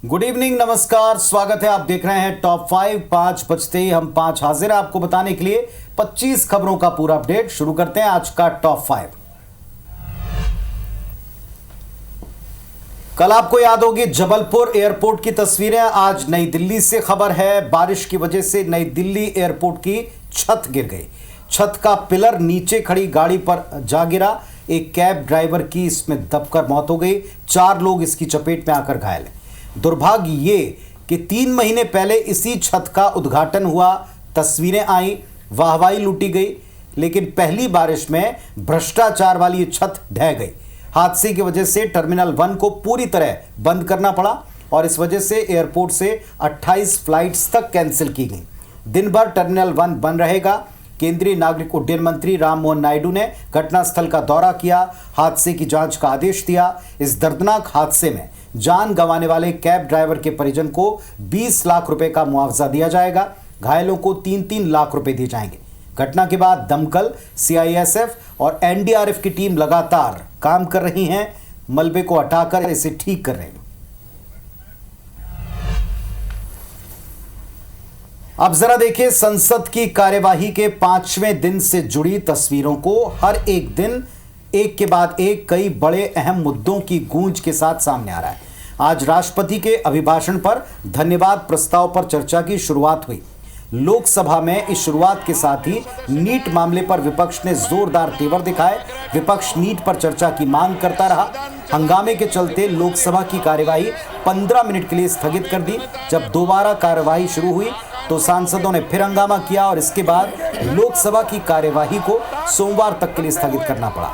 Good evening, नमस्कार, स्वागत है। आप देख रहे हैं टॉप 5। 5 बजते ही हम 5 हाजिर हैं आपको बताने के लिए 25 खबरों का पूरा अपडेट। शुरू करते हैं आज का टॉप 5। कल आपको याद होगी जबलपुर एयरपोर्ट की तस्वीरें। आज नई दिल्ली से खबर है, बारिश की वजह से नई दिल्ली एयरपोर्ट की छत गिर गई। छत का पिलर नीचे खड़ी गाड़ी पर जा गिरा। एक कैब ड्राइवर की इसमें दबकर मौत हो गई। 4 लोग इसकी चपेट में आकर घायल हैं। दुर्भाग्य ये कि 3 महीने पहले इसी छत का उद्घाटन हुआ, तस्वीरें आई, वाहवाही लूटी गई, लेकिन पहली बारिश में भ्रष्टाचार वाली ये छत ढह गई। हादसे की वजह से टर्मिनल 1 को पूरी तरह बंद करना पड़ा और इस वजह से एयरपोर्ट से 28 फ्लाइट्स तक कैंसिल की गई। दिन भर टर्मिनल 1 बंद रहेगा। केंद्रीय नागरिक उड्डयन मंत्री राममोहन नायडू ने घटनास्थल का दौरा किया, हादसे की जांच का आदेश दिया। इस दर्दनाक हादसे में जान गंवाने वाले कैब ड्राइवर के परिजन को 20 लाख रुपए का मुआवजा दिया जाएगा। घायलों को 3-3 लाख रुपए दिए जाएंगे। घटना के बाद दमकल, सीआईएसएफ और एनडीआरएफ की टीम लगातार काम कर रही हैं, मलबे को हटाकर इसे ठीक कर रही हैं। अब जरा देखिए संसद की कार्यवाही के 5वें दिन से जुड़ी तस्वीरों को। हर एक दिन एक के बाद एक कई बड़े अहम मुद्दों की गूंज के साथ सामने आ रहा है। आज राष्ट्रपति के अभिभाषण पर धन्यवाद प्रस्ताव पर चर्चा की शुरुआत हुई। लोकसभा में इस शुरुआत के साथ ही नीट मामले पर विपक्ष ने जोरदार तेवर दिखाए। विपक्ष नीट पर चर्चा की मांग करता रहा। हंगामे के चलते लोकसभा की कार्यवाही 15 मिनट के लिए स्थगित कर दी। जब दोबारा कार्यवाही शुरू हुई तो सांसदों ने फिर हंगामा किया और इसके बाद लोकसभा की कार्यवाही को सोमवार तक के लिए स्थगित करना पड़ा।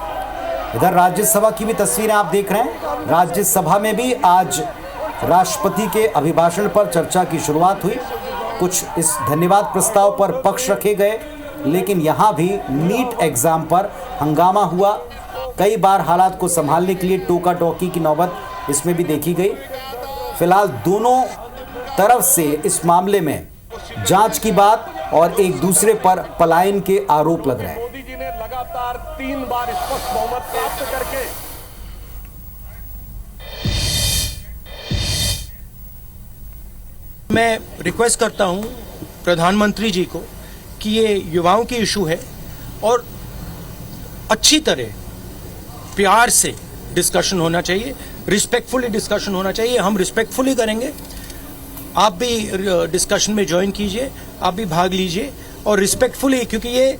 इधर राज्यसभा की भी तस्वीरें आप देख रहे हैं। राज्यसभा में भी आज राष्ट्रपति के अभिभाषण पर चर्चा की शुरुआत हुई। कुछ इस धन्यवाद प्रस्ताव पर पक्ष रखे गए, लेकिन यहां भी नीट एग्जाम पर हंगामा हुआ। कई बार हालात को संभालने के लिए टोका टोकी की नौबत इसमें भी देखी गई। फिलहाल दोनों तरफ से इस मामले में जांच की बात और एक दूसरे पर पलायन के आरोप लग रहे हैं। मोदी जी ने लगातार 3 बार स्पष्ट बहुमत प्राप्त करके मैं रिक्वेस्ट करता हूं प्रधानमंत्री जी को कि ये युवाओं की इशू है और अच्छी तरह प्यार से डिस्कशन होना चाहिए, रिस्पेक्टफुली डिस्कशन होना चाहिए। हम रिस्पेक्टफुली करेंगे, आप भी डिस्कशन में ज्वाइन कीजिए, आप भी भाग लीजिए और रिस्पेक्टफुली, क्योंकि ये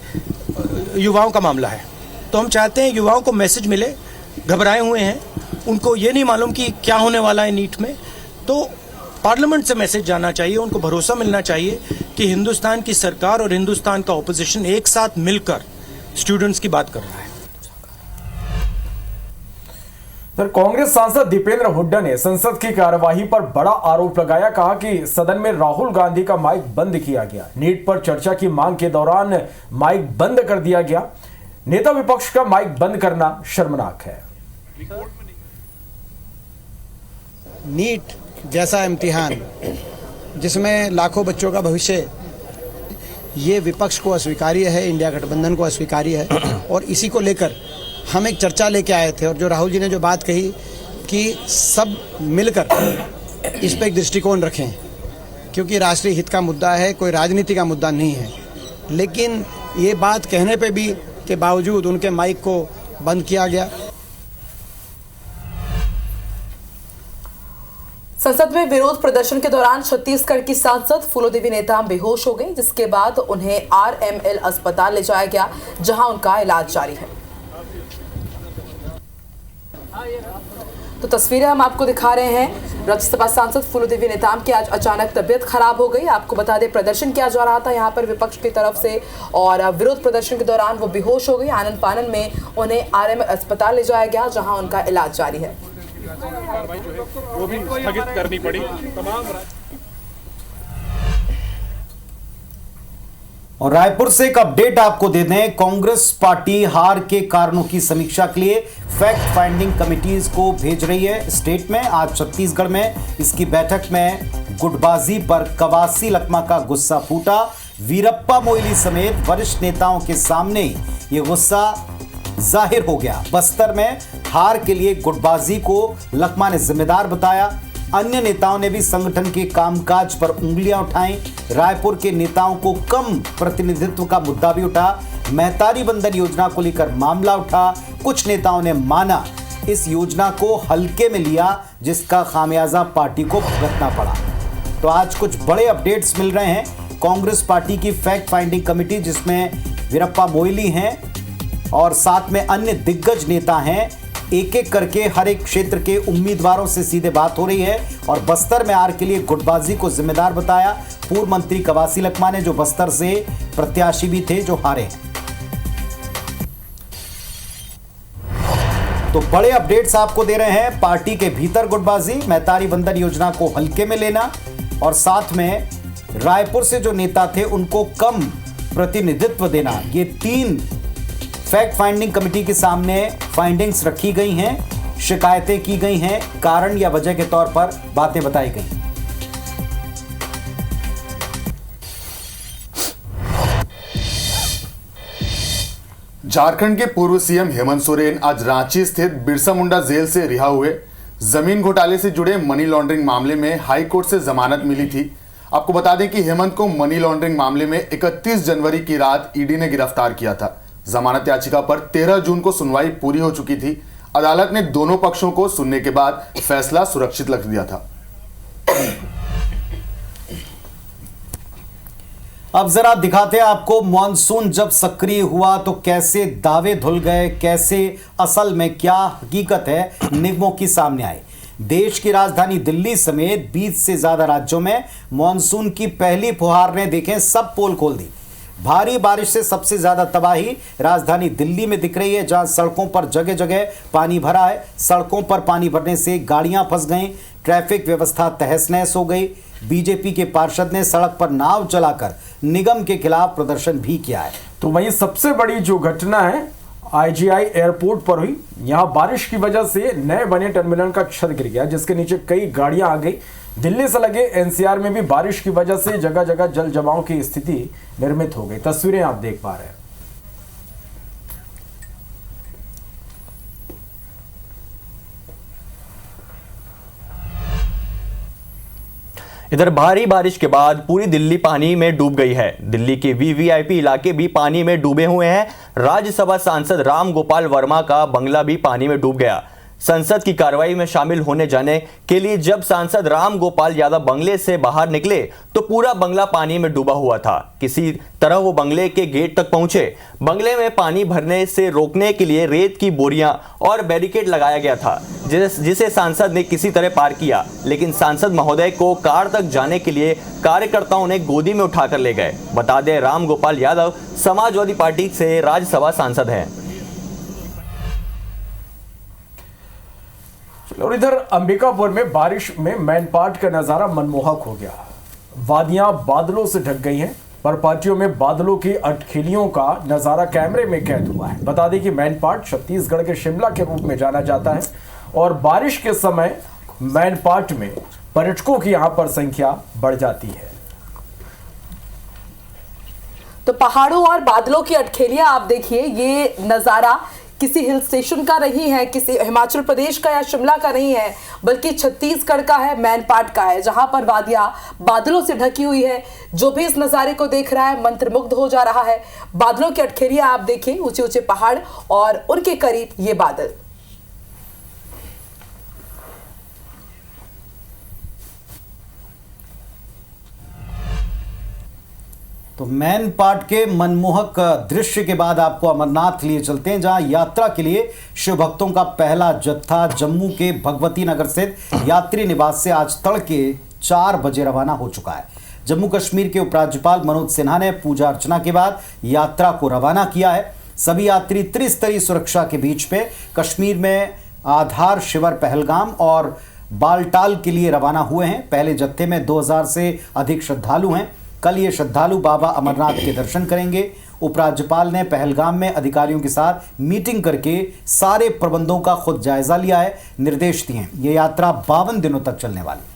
युवाओं का मामला है। तो हम चाहते हैं युवाओं को मैसेज मिले। घबराए हुए हैं, उनको ये नहीं मालूम कि क्या होने वाला है नीट में, तो पार्लियामेंट से मैसेज जाना चाहिए। उनको भरोसा मिलना चाहिए कि हिंदुस्तान की सरकार और हिंदुस्तान का ऑपोजिशन एक साथ मिलकर स्टूडेंट्स की बात कर रहा है। सर, कांग्रेस सांसद दीपेंद्र हुड्डा ने संसद की कार्यवाही पर बड़ा आरोप लगाया। कहा कि सदन में राहुल गांधी का माइक बंद किया गया। नीट पर चर्चा की मांग के दौरान माइक बंद कर दिया गया। नेता विपक्ष का माइक बंद करना शर्मनाक है। नीट जैसा इम्तिहान जिसमें लाखों बच्चों का भविष्य, ये विपक्ष को अस्वीकार्य है, इंडिया गठबंधन को अस्वीकार्य है और इसी को लेकर हम एक चर्चा लेके आए थे। और जो राहुल जी ने जो बात कही कि सब मिलकर इस पर एक दृष्टिकोण रखें, क्योंकि राष्ट्रीय हित का मुद्दा है, कोई राजनीति का मुद्दा नहीं है। लेकिन ये बात कहने पे भी के बावजूद उनके माइक को बंद किया गया। संसद में विरोध प्रदर्शन के दौरान छत्तीसगढ़ की सांसद फूलोदेवी नेताम बेहोश हो गई, जिसके बाद उन्हें आरएमएल अस्पताल ले जाया गया, जहां उनका इलाज जारी है। तो तस्वीरें हम आपको दिखा रहे हैं। राज्यसभा सांसद फूलोदेवी नेताम की आज अचानक तबीयत खराब हो गई। आपको बता दें, प्रदर्शन किया जा रहा था यहाँ पर विपक्ष की तरफ से और विरोध प्रदर्शन के दौरान वो बेहोश हो गई। आनन फानन में उन्हें आरएमएल अस्पताल ले जाया गया, जहां उनका इलाज जारी है। वो भी स्थगित करनी पड़ी। तमाम और रायपुर से एक अपडेट आपको दे दें। कांग्रेस पार्टी हार के कारणों की समीक्षा के लिए फैक्ट फाइंडिंग कमिटीज को भेज रही है स्टेट में। आज छत्तीसगढ़ में इसकी बैठक में गुटबाजी पर कवासी लखमा का गुस्सा फूटा। वीरप्पा मोइली समेत वरिष्ठ नेताओं के सामने ये गुस्सा जाहिर हो गया। बस्तर में हार के लिए गुटबाजी को लखमा ने जिम्मेदार बताया। अन्य नेताओं ने भी संगठन के कामकाज पर उंगलियां उठाई। रायपुर के नेताओं को कम प्रतिनिधित्व का मुद्दा भी उठा। महतारी बंधन योजना को लेकर मामला उठा। कुछ नेताओं ने माना इस योजना को हल्के में लिया, जिसका खामियाजा पार्टी को भुगतना पड़ा। तो आज कुछ बड़े अपडेट्स मिल रहे हैं। कांग्रेस पार्टी की फैक्ट फाइंडिंग कमेटी, जिसमें वीरप्पा मोइली हैं और साथ में अन्य दिग्गज नेता हैं, एक एक करके हर एक क्षेत्र के उम्मीदवारों से सीधे बात हो रही है। और बस्तर में हार के लिए गुटबाजी को जिम्मेदार बताया पूर्व मंत्री कवासी लखमा ने, जो बस्तर से प्रत्याशी भी थे जो हारे। तो बड़े अपडेट्स आपको दे रहे हैं। पार्टी के भीतर गुटबाजी, महतारी बंधन योजना को हल्के में लेना और साथ में रायपुर से जो नेता थे उनको कम प्रतिनिधित्व देना, ये 3 फैक्ट फाइंडिंग कमेटी के सामने फाइंडिंग्स रखी गई हैं, शिकायतें की गई हैं, कारण या वजह के तौर पर बातें बताई गई। झारखंड के पूर्व सीएम हेमंत सोरेन आज रांची स्थित बिरसा मुंडा जेल से रिहा हुए। जमीन घोटाले से जुड़े मनी लॉन्ड्रिंग मामले में हाई कोर्ट से जमानत मिली थी। आपको बता दें कि हेमंत को मनी लॉन्ड्रिंग मामले में 31 जनवरी की रात ईडी ने गिरफ्तार किया था। जमानत याचिका पर 13 जून को सुनवाई पूरी हो चुकी थी। अदालत ने दोनों पक्षों को सुनने के बाद फैसला सुरक्षित रख दिया था। अब जरा दिखाते हैं आपको मॉनसून जब सक्रिय हुआ तो कैसे दावे धुल गए, कैसे असल में क्या हकीकत है निगमों की सामने आई। देश की राजधानी दिल्ली समेत 20 से ज्यादा राज्यों में मॉनसून की पहली फुहार ने देखें सब पोल खोल दी। भारी बारिश से सबसे ज्यादा तबाही राजधानी दिल्ली में दिख रही है, जहां सड़कों पर जगह जगह पानी भरा है। सड़कों पर पानी भरने से गाड़ियां फंस गईं, ट्रैफिक व्यवस्था तहस नहस हो गई। बीजेपी के पार्षद ने सड़क पर नाव चलाकर निगम के खिलाफ प्रदर्शन भी किया है। तो वहीं सबसे बड़ी जो घटना है आईजीआई एयरपोर्ट पर हुई। यहां बारिश की वजह से नए बने टर्मिनल का छत गिर गया, जिसके नीचे कई गाड़ियां आ गई। दिल्ली से लगे एनसीआर में भी बारिश की वजह से जगह जगह जल जमाव की स्थिति निर्मित हो गई। तस्वीरें आप देख पा रहे हैं। इधर भारी बारिश के बाद पूरी दिल्ली पानी में डूब गई है। दिल्ली के वीवीआईपी इलाके भी पानी में डूबे हुए हैं। राज्यसभा सांसद राम गोपाल वर्मा का बंगला भी पानी में डूब गया। संसद की कार्रवाई में शामिल होने जाने के लिए जब सांसद राम गोपाल यादव बंगले से बाहर निकले तो पूरा बंगला पानी में डूबा हुआ था। किसी तरह वो बंगले के गेट तक पहुंचे। बंगले में पानी भरने से रोकने के लिए रेत की बोरियां और बैरिकेड लगाया गया था, जिसे सांसद ने किसी तरह पार किया। लेकिन सांसद महोदय को कार तक जाने के लिए कार्यकर्ताओं ने गोदी में उठाकर ले गए। बता दें, राम गोपाल यादव समाजवादी पार्टी से राज्यसभा सांसद हैं। और इधर अंबिकापुर में बारिश में मैनपाट का नजारा मनमोहक हो गया। वादियां बादलों से ढक गई हैं, पर पार्टियों में बादलों की अटखेलियों का नजारा कैमरे में कैद हुआ है। बता दें कि मैनपाट छत्तीसगढ़ के शिमला के रूप में जाना जाता है और बारिश के समय मैनपाट में पर्यटकों की यहां पर संख्या बढ़ जाती है। तो पहाड़ों और बादलों की अटखेलियां आप देखिए, ये नजारा किसी हिल स्टेशन का नहीं है, किसी हिमाचल प्रदेश का या शिमला का नहीं है, बल्कि छत्तीसगढ़ का है, मैनपाट का है, जहां पर वादियां बादलों से ढकी हुई है। जो भी इस नज़ारे को देख रहा है मंत्रमुग्ध हो जा रहा है। बादलों की अटखेलियां आप देखिए, ऊंचे ऊंचे पहाड़ और उनके करीब ये बादल। तो मैनपाट के मनमोहक दृश्य के बाद आपको अमरनाथ लिए चलते हैं, जहां यात्रा के लिए शिव भक्तों का पहला जत्था जम्मू के भगवती नगर स्थित यात्री निवास से आज तड़के 4 बजे रवाना हो चुका है। जम्मू कश्मीर के उपराज्यपाल मनोज सिन्हा ने पूजा अर्चना के बाद यात्रा को रवाना किया है। सभी यात्री त्रिस्तरीय सुरक्षा के बीच में कश्मीर में आधार शिविर पहलगाम और बालटाल के लिए रवाना हुए हैं। पहले जत्थे में 2000 से अधिक श्रद्धालु हैं। कल ये श्रद्धालु बाबा अमरनाथ के दर्शन करेंगे। उपराज्यपाल ने पहलगाम में अधिकारियों के साथ मीटिंग करके सारे प्रबंधों का खुद जायजा लिया है, निर्देश दिए हैं। ये यात्रा 52 दिनों तक चलने वाली है।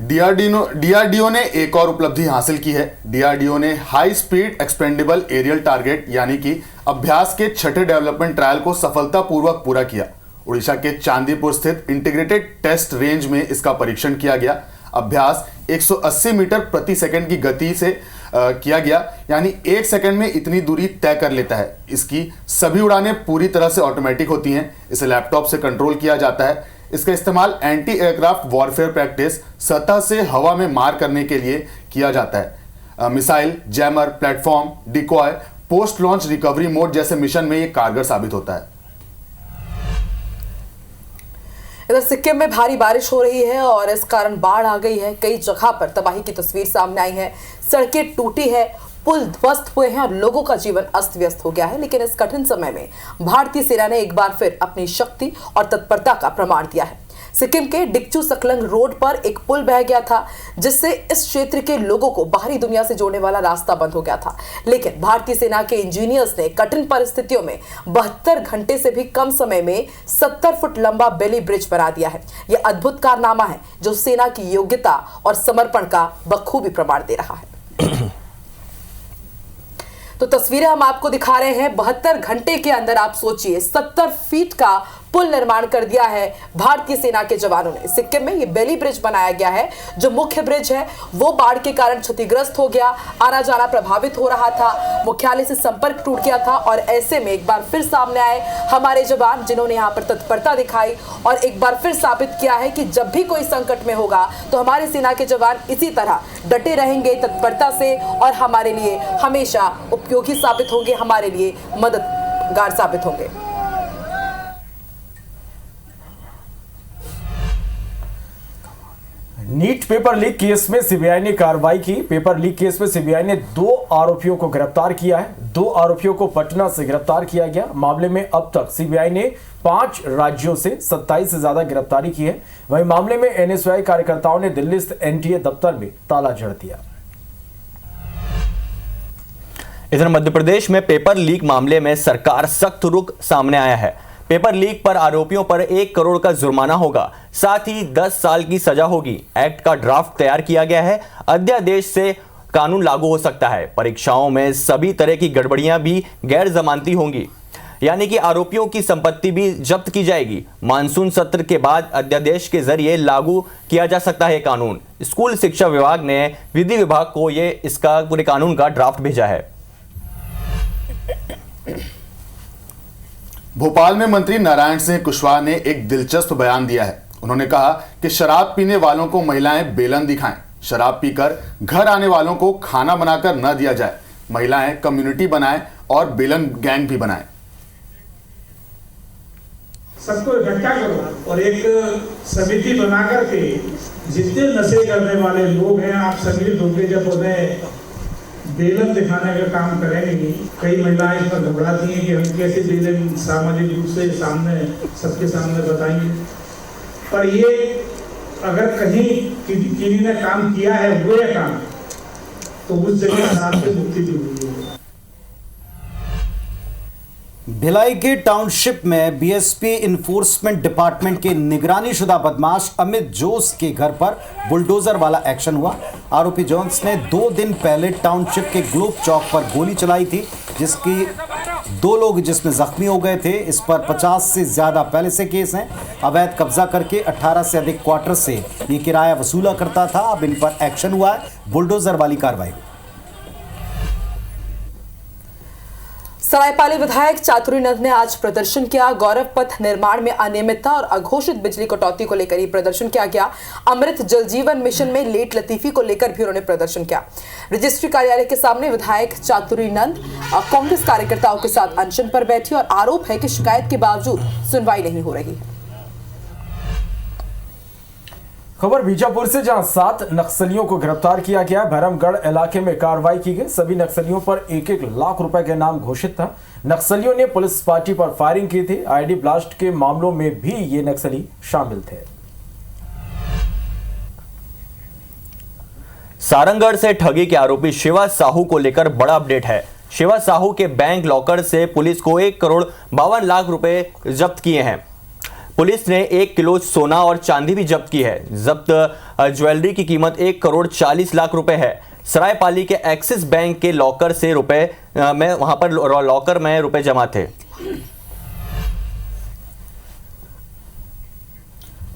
डीआरडीओ ने एक और उपलब्धि हासिल की है। डीआरडीओ ने high speed expendable aerial target यानी कि अभ्यास के 6ठे डेवलपमेंट ट्रायल को सफलतापूर्वक पूरा किया। उड़ीसा के चांदीपुर स्थित इंटीग्रेटेड टेस्ट रेंज में इसका परीक्षण किया गया। अभ्यास 180 मीटर प्रति सेकंड की गति से किया गया, यानी 1 सेकंड में इतनी दूरी तय कर लेता है। इसकी सभी उड़ानें पूरी तरह से ऑटोमेटिक होती हैं। इसे लैपटॉप से कंट्रोल किया जाता है। इसका इस्तेमाल एंटी एयरक्राफ्ट वॉरफेयर प्रैक्टिस सतह से हवा में मार करने के लिए किया जाता है। Missile, jammer, platform, decoy, post launch recovery mode जैसे मिशन में यह कारगर साबित होता है। इधर सिक्किम में भारी बारिश हो रही है और इस कारण बाढ़ आ गई है। कई जगह पर तबाही की तस्वीर सामने आई है। सड़कें टूटी है, पुल ध्वस्त हुए हैं और लोगों का जीवन अस्त व्यस्त हो गया है। लेकिन इस कठिन समय में भारतीय सेना ने एक बार फिर अपनी शक्ति और तत्परता का प्रमाण दिया है। सिक्किम के डिक्चू सकलंग रोड पर एक पुल बह गया था, जिससे इस क्षेत्र के लोगों को बाहरी दुनिया से जोड़ने वाला रास्ता बंद हो गया था। लेकिन भारतीय सेना के इंजीनियर्स ने कठिन परिस्थितियों में 72 घंटे से भी कम समय में 70 फुट लंबा बेली ब्रिज बना दिया है। यह अद्भुत कारनामा है जो सेना की योग्यता और समर्पण का बखूबी प्रमाण दे रहा है। तो तस्वीरें हम आपको दिखा रहे हैं। 72 घंटे के अंदर आप सोचिए 70 फीट का पुल निर्माण कर दिया है भारतीय सेना के जवानों ने। सिक्किम में ये बेली ब्रिज बनाया गया है। जो मुख्य ब्रिज है वो बाढ़ के कारण क्षतिग्रस्त हो गया, आना जाना प्रभावित हो रहा था, मुख्यालय से संपर्क टूट गया था। और ऐसे में एक बार फिर सामने आए हमारे जवान, जिन्होंने यहाँ पर तत्परता दिखाई और एक बार फिर साबित किया है कि जब भी कोई संकट में होगा तो हमारी सेना के जवान इसी तरह डटे रहेंगे तत्परता से और हमारे लिए हमेशा उपयोगी साबित होंगे, हमारे लिए मददगार साबित होंगे। नीट पेपर लीक केस में सीबीआई ने कार्रवाई की। पेपर लीक केस में सीबीआई ने 2 आरोपियों को गिरफ्तार किया है। 2 आरोपियों को पटना से गिरफ्तार किया गया। मामले में अब तक सीबीआई ने 5 राज्यों से 27 से ज्यादा गिरफ्तारी की है। वहीं मामले में एनएसयूआई कार्यकर्ताओं ने दिल्ली स्थित एनटीए दफ्तर में ताला जड़ दिया। इधर मध्य प्रदेश में पेपर लीक मामले में सरकार सख्त रुख सामने आया है। पेपर लीक पर आरोपियों पर 1 करोड़ का जुर्माना होगा, साथ ही 10 साल की सजा होगी। एक्ट का ड्राफ्ट तैयार किया गया है। अध्यादेश से कानून लागू हो सकता है। परीक्षाओं में सभी तरह की गड़बड़ियां भी गैर जमानती होंगी, यानी कि आरोपियों की संपत्ति भी जब्त की जाएगी। मानसून सत्र के बाद अध्यादेश के जरिए लागू किया जा सकता है कानून। स्कूल शिक्षा विभाग ने विधि विभाग को इसका पूरे कानून का ड्राफ्ट भेजा है। भोपाल में मंत्री नारायण सिंह कुशवाहा ने एक दिलचस्प बयान दिया है। उन्होंने कहा कि शराब पीने वालों को महिलाएं बेलन दिखाएं, शराब पीकर घर आने वालों को खाना बनाकर न दिया जाए। महिलाएं कम्युनिटी बनाएं और बेलन गैंग भी बनाएं। सबको इकट्ठा करो और एक समिति बना करके जितने नशे करने वाले लोग हैं आप सम्मिलित होकर जब उन्हें बेलन दिखाने का काम करेंगे। कई महिलाएं इस पर घबराती हैं कि हम कैसे बेलन सामाजिक रूप से सामने सबके सामने बताएंगे। पर ये अगर कहीं किसी ने काम किया है वो ये काम, तो उस जगह शराब से मुक्ति भी हुई है। भिलाई के टाउनशिप में बीएसपी इन्फोर्समेंट डिपार्टमेंट के निगरानी शुदा बदमाश अमित जोस के घर पर बुलडोजर वाला एक्शन हुआ। आरोपी जोन्स ने 2 दिन पहले टाउनशिप के ग्लोब चौक पर गोली चलाई थी, जिसकी 2 लोग जिसमें जख्मी हो गए थे। इस पर 50 से ज्यादा पहले से केस हैं। अवैध कब्जा करके 18 से अधिक क्वार्टर से ये किराया वसूला करता था। अब इन पर एक्शन हुआ है, बुलडोजर वाली कार्रवाई। सरायपाली विधायक चातुरी नंद ने आज प्रदर्शन किया। गौरव पथ निर्माण में अनियमितता और अघोषित बिजली कटौती को लेकर ही प्रदर्शन किया गया। अमृत जल जीवन मिशन में लेट लतीफी को लेकर भी उन्होंने प्रदर्शन किया। रजिस्ट्री कार्यालय के सामने विधायक चातुरी नंद कांग्रेस कार्यकर्ताओं के साथ अनशन पर बैठी और आरोप है कि शिकायत के बावजूद सुनवाई नहीं हो रही है। खबर बीजापुर से, जहां 7 नक्सलियों को गिरफ्तार किया गया। भैरमगढ़ इलाके में कार्रवाई की गई। सभी नक्सलियों पर 1-1 लाख रुपए के नाम घोषित था। नक्सलियों ने पुलिस पार्टी पर फायरिंग की थी। आईडी ब्लास्ट के मामलों में भी ये नक्सली शामिल थे। सारंगगढ़ से ठगी के आरोपी शिवा साहू को लेकर बड़ा अपडेट है। शिवा साहू के बैंक लॉकर से पुलिस को 1 करोड़ 52 लाख रुपए जब्त किए हैं। पुलिस ने 1 किलो सोना और चांदी भी जब्त की है। जब्त ज्वेलरी की कीमत 1 करोड़ 40 लाख रुपए है। सरायपाली के एक्सिस बैंक के लॉकर से लॉकर में रुपए जमा थे।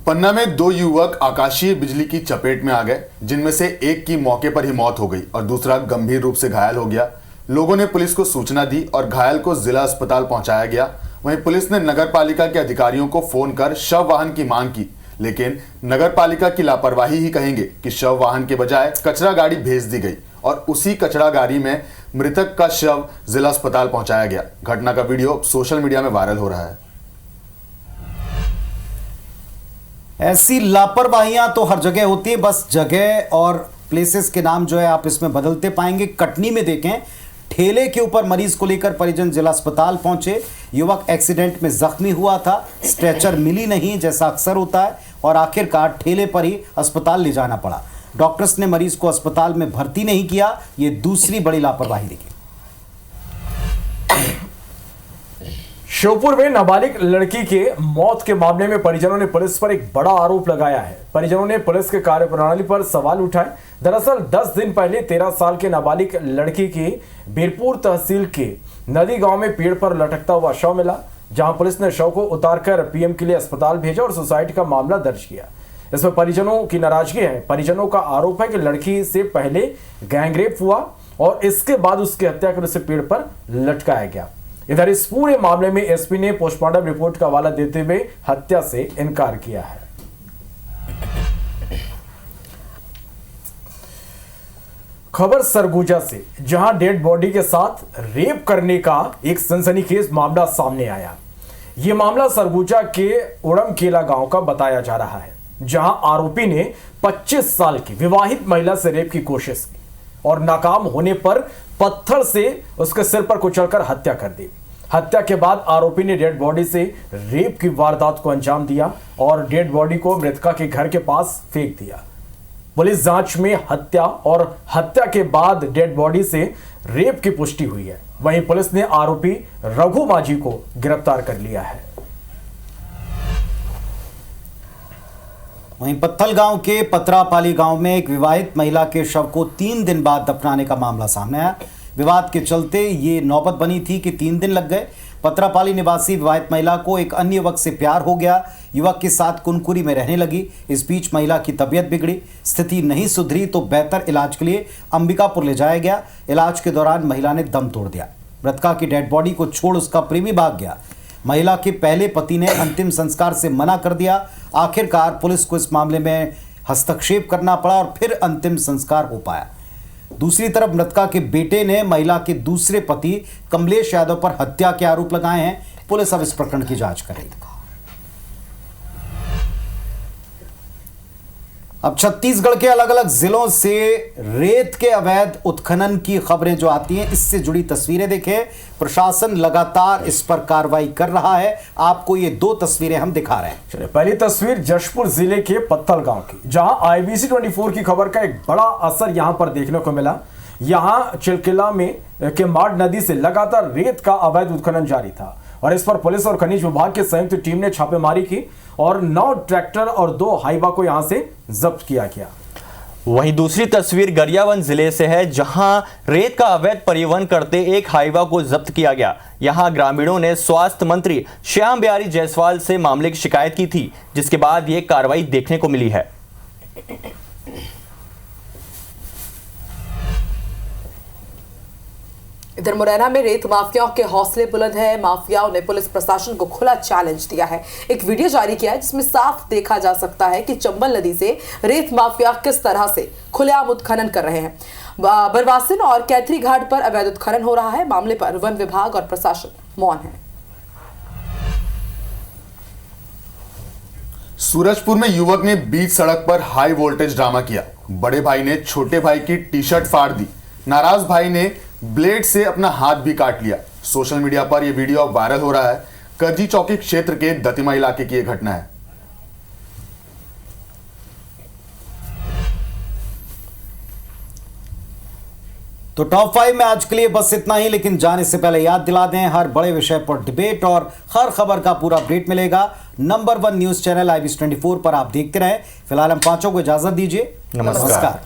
पन्ना में 2 युवक आकाशीय बिजली की चपेट में आ गए, जिनमें से एक की मौके पर ही मौत हो गई और दूसरा गंभीर रूप से घायल हो गया। लोगों ने पुलिस को सूचना दी और घायल को जिला अस्पताल पहुंचाया गया। वहीं पुलिस ने नगर पालिका के अधिकारियों को फोन कर शव वाहन की मांग की, लेकिन नगर पालिका की लापरवाही ही कहेंगे कि शव वाहन के बजाय कचरा गाड़ी भेज दी गई और उसी कचरा गाड़ी में मृतक का शव जिला अस्पताल पहुंचाया गया। घटना का वीडियो सोशल मीडिया में वायरल हो रहा है। ऐसी लापरवाहियां तो हर जगह होती है, बस जगह और प्लेसेस के नाम जो है आप इसमें बदलते पाएंगे। कटनी में देखें, ठेले के ऊपर मरीज को लेकर परिजन जिला अस्पताल पहुंचे। युवक एक्सीडेंट में जख्मी हुआ था, स्ट्रेचर मिली नहीं जैसा अक्सर होता है और आखिरकार ठेले पर ही अस्पताल ले जाना पड़ा। डॉक्टर्स ने मरीज को अस्पताल में भर्ती नहीं किया। ये दूसरी बड़ी लापरवाही देखी। श्योपुर में नाबालिग लड़की के मौत के मामले में परिजनों ने पुलिस पर एक बड़ा आरोप लगाया है। परिजनों ने पुलिस के कार्यप्रणाली पर सवाल उठाए। दरअसल 10 दिन पहले 13 साल के नाबालिग लड़की की बीरपुर तहसील के नदी गांव में पेड़ पर लटकता हुआ शव मिला, जहां पुलिस ने शव को उतारकर पीएम के लिए अस्पताल भेजा और सुसाइड का मामला दर्ज किया। इसमें परिजनों की नाराजगी है। परिजनों का आरोप है कि लड़की से पहले गैंगरेप हुआ और इसके बाद उसकी हत्या कर उसे पेड़ पर लटकाया गया। इधर इस पूरे मामले में एसपी ने पोस्टमार्टम रिपोर्ट का हवाला देते हुए हत्या से इनकार किया है। खबर सरगुजा से, जहां डेड बॉडी के साथ रेप करने का एक सनसनीखेज मामला सामने आया। यह मामला सरगुजा के उड़मकेला गांव का बताया जा रहा है, जहां आरोपी ने 25 साल की विवाहित महिला से रेप की कोशिश की और नाकाम होने पर पत्थर से उसके सिर पर कुचलकर हत्या कर दी। हत्या के बाद आरोपी ने डेड बॉडी से रेप की वारदात को अंजाम दिया और डेड बॉडी को मृतका के घर के पास फेंक दिया। पुलिस जांच में हत्या और हत्या के बाद डेड बॉडी से रेप की पुष्टि हुई है। वहीं पुलिस ने आरोपी रघु माझी को गिरफ्तार कर लिया है। वहीं पत्थल गांव के पतरापाली गांव में एक विवाहित महिला के शव को 3 दिन बाद दफनाने का मामला सामने आया। विवाद के चलते ये नौबत बनी थी कि 3 दिन लग गए। पतरापाली निवासी विवाहित महिला को एक अन्य युवक से प्यार हो गया। युवक के साथ कुनकुरी में रहने लगी। इस बीच महिला की तबीयत बिगड़ी, स्थिति नहीं सुधरी तो बेहतर इलाज के लिए अंबिकापुर ले जाया गया। इलाज के दौरान महिला ने दम तोड़ दिया। मृतका की डेड बॉडी को छोड़ उसका प्रेमी भाग गया। महिला के पहले पति ने अंतिम संस्कार से मना कर दिया। आखिरकार पुलिस को इस मामले में हस्तक्षेप करना पड़ा और फिर अंतिम संस्कार हो पाया। दूसरी तरफ मृतका के बेटे ने महिला के दूसरे पति कमलेश यादव पर हत्या के आरोप लगाए हैं। पुलिस अब इस प्रकरण की जांच कर रही है। अब छत्तीसगढ़ के अलग अलग जिलों से रेत के अवैध उत्खनन की खबरें जो आती हैं, इससे जुड़ी तस्वीरें देखें। प्रशासन लगातार इस पर कार्रवाई कर रहा है। आपको ये 2 तस्वीरें हम दिखा रहे हैं। चलिए, पहली तस्वीर जशपुर जिले के पत्थल गांव की, जहां IBC 24 की खबर का एक बड़ा असर यहां पर देखने को मिला। यहां चिलकिला में के माड नदी से लगातार रेत का अवैध उत्खनन जारी था और इस पर पुलिस और खनिज विभाग की संयुक्त टीम ने छापेमारी की और 9 ट्रैक्टर और 2 हाइवा को यहां से जब्त किया गया। वहीं दूसरी तस्वीर गरियाबंद जिले से है, जहां रेत का अवैध परिवहन करते एक हाइवा को जब्त किया गया। यहां ग्रामीणों ने स्वास्थ्य मंत्री श्याम बिहारी जायसवाल से मामले की शिकायत की थी, जिसके बाद यह कार्रवाई देखने को मिली है। इधर मुरैना में रेत माफियाओं के हौसले बुलंद है। माफियाओं ने पुलिस प्रशासन को खुला चैलेंज दिया है। एक वीडियो जारी किया है जिसमें साफ देखा जा सकता है कि चंबल नदी से रेत माफिया किस तरह से खुलेआम उत्खनन कर रहे हैं। बरवासिन और कैथरी घाट पर अवैध उत्खनन हो रहा है। मामले पर वन विभाग और प्रशासन मौन है। सूरजपुर में युवक ने बीच सड़क पर हाई वोल्टेज ड्रामा किया। बड़े भाई ने छोटे भाई की टी-शर्ट फाड़ दी। नाराज भाई ने ब्लेड से अपना हाथ भी काट लिया। सोशल मीडिया पर यह वीडियो अब वायरल हो रहा है। करजी चौकी क्षेत्र के दतिमा इलाके की यह घटना है। तो टॉप 5 में आज के लिए बस इतना ही, लेकिन जाने से पहले याद दिला दें, हर बड़े विषय पर डिबेट और हर खबर का पूरा अपडेट मिलेगा नंबर 1 न्यूज चैनल IBC 24 पर। आप देखते रहें। फिलहाल हम 5 को इजाजत दीजिए। नमस्कार।